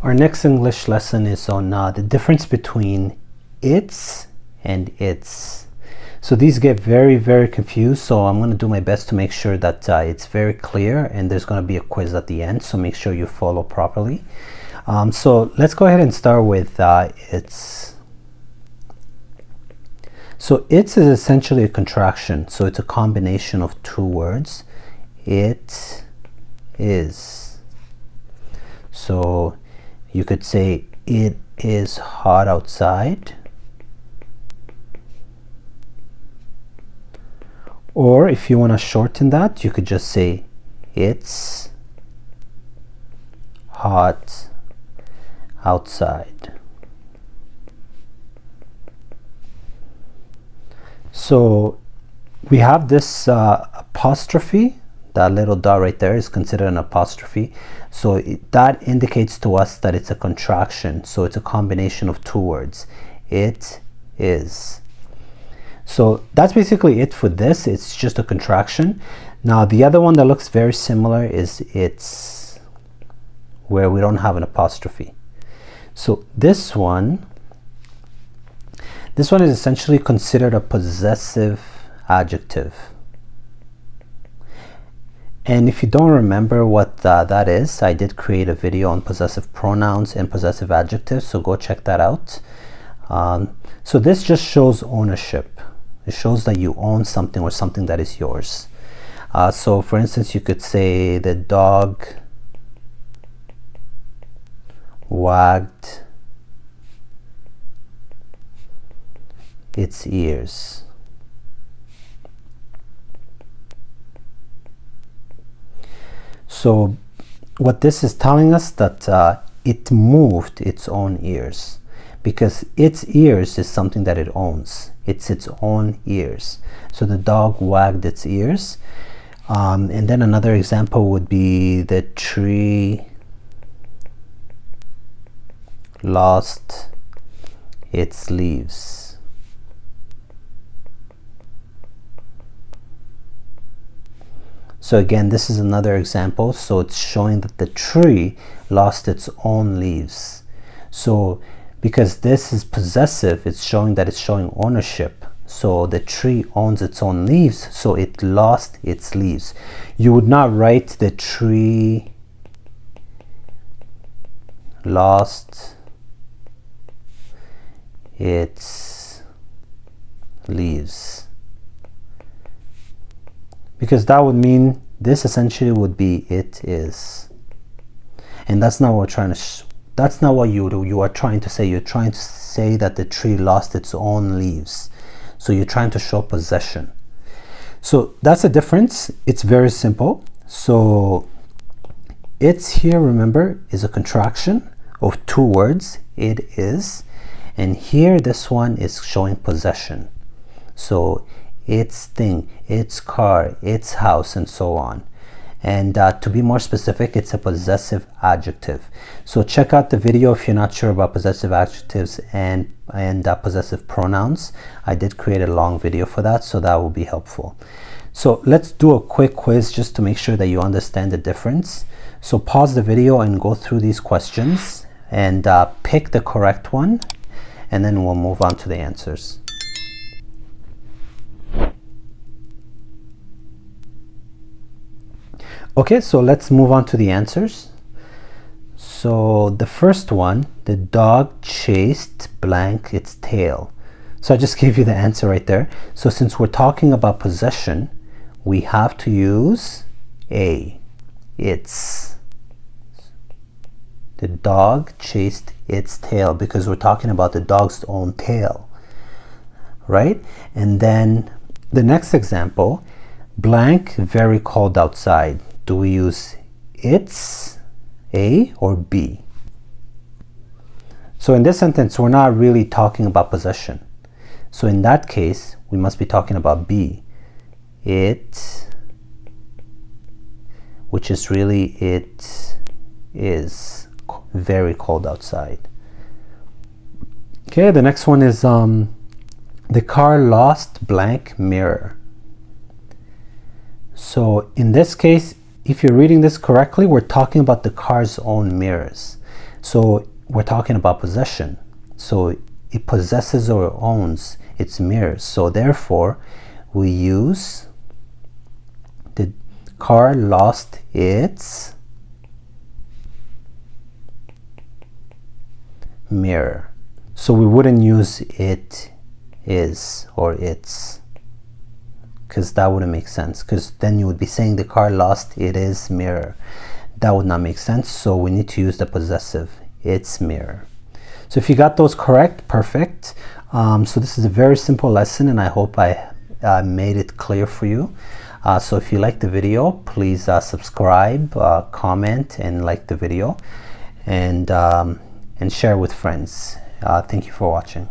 Our next English lesson is on the difference between it's and its. So these get very, very confused. So I'm going to do my best to make sure that it's very clear, and there's going to be a quiz at the end. So make sure you follow properly. So let's go ahead and start with its. So its is essentially a contraction. So it's a combination of two words. It is. So you could say it is hot outside. Or if you want to shorten that, you could just say it's hot outside. So we have this apostrophe. That little dot right there is considered an apostrophe. So that indicates to us that it's a contraction. So it's a combination of two words. It is. So that's basically it for this. It's just a contraction. Now the other one that looks very similar is its, where we don't have an apostrophe. So this one is essentially considered a possessive adjective. And if you don't remember what that is, I did create a video on possessive pronouns and possessive adjectives, so go check that out. So this just shows ownership. It shows that you own something or something that is yours. So for instance, you could say the dog wagged its ears. So what this is telling us that it moved its own ears, because its ears is something that it owns. It's its own ears. So the dog wagged its ears. And then another example would be the tree lost its leaves. So again, this is another example. So it's showing that the tree lost its own leaves. So because this is possessive, it's showing that it's showing ownership. So the tree owns its own leaves, so it lost its leaves. You would not write the tree lost its leaves, because that would mean this essentially would be it is, and that's not what we're trying to that's not what you are trying to say. You're trying to say that the tree lost its own leaves. So you're trying to show possession. So that's the difference. It's very simple. So it's here, remember, is a contraction of two words. It is. And here this one is showing possession. So its thing, its car, its house, and so on. And to be more specific, it's a possessive adjective. So check out the video if you're not sure about possessive adjectives and possessive pronouns. I did create a long video for that, so that will be helpful. So let's do a quick quiz just to make sure that you understand the difference. So pause the video and go through these questions and pick the correct one, and then we'll move on to the answers. Okay, so let's move on to the answers. So the first one, the dog chased blank its tail. So I just gave you the answer right there. So since we're talking about possession, we have to use A, its. The dog chased its tail, because we're talking about the dog's own tail, right? And then the next example, blank very cold outside. Do we use its, A, or B? So in this sentence, we're not really talking about possession. So in that case, we must be talking about B. It, which is really it is very cold outside. Okay, the next one is the car lost blank mirror. So in this case, if you're reading this correctly, we're talking about the car's own mirrors. So we're talking about possession. So it possesses or owns its mirror. So therefore, we use the car lost its mirror. So we wouldn't use it is or its, because that wouldn't make sense, because then you would be saying the car lost its mirror. That would not make sense. So we need to use the possessive, its mirror. So if you got those correct, perfect. So this is a very simple lesson, and I hope I made it clear for you. So if you like the video, please subscribe, comment, and like the video, and share with friends. Thank you for watching.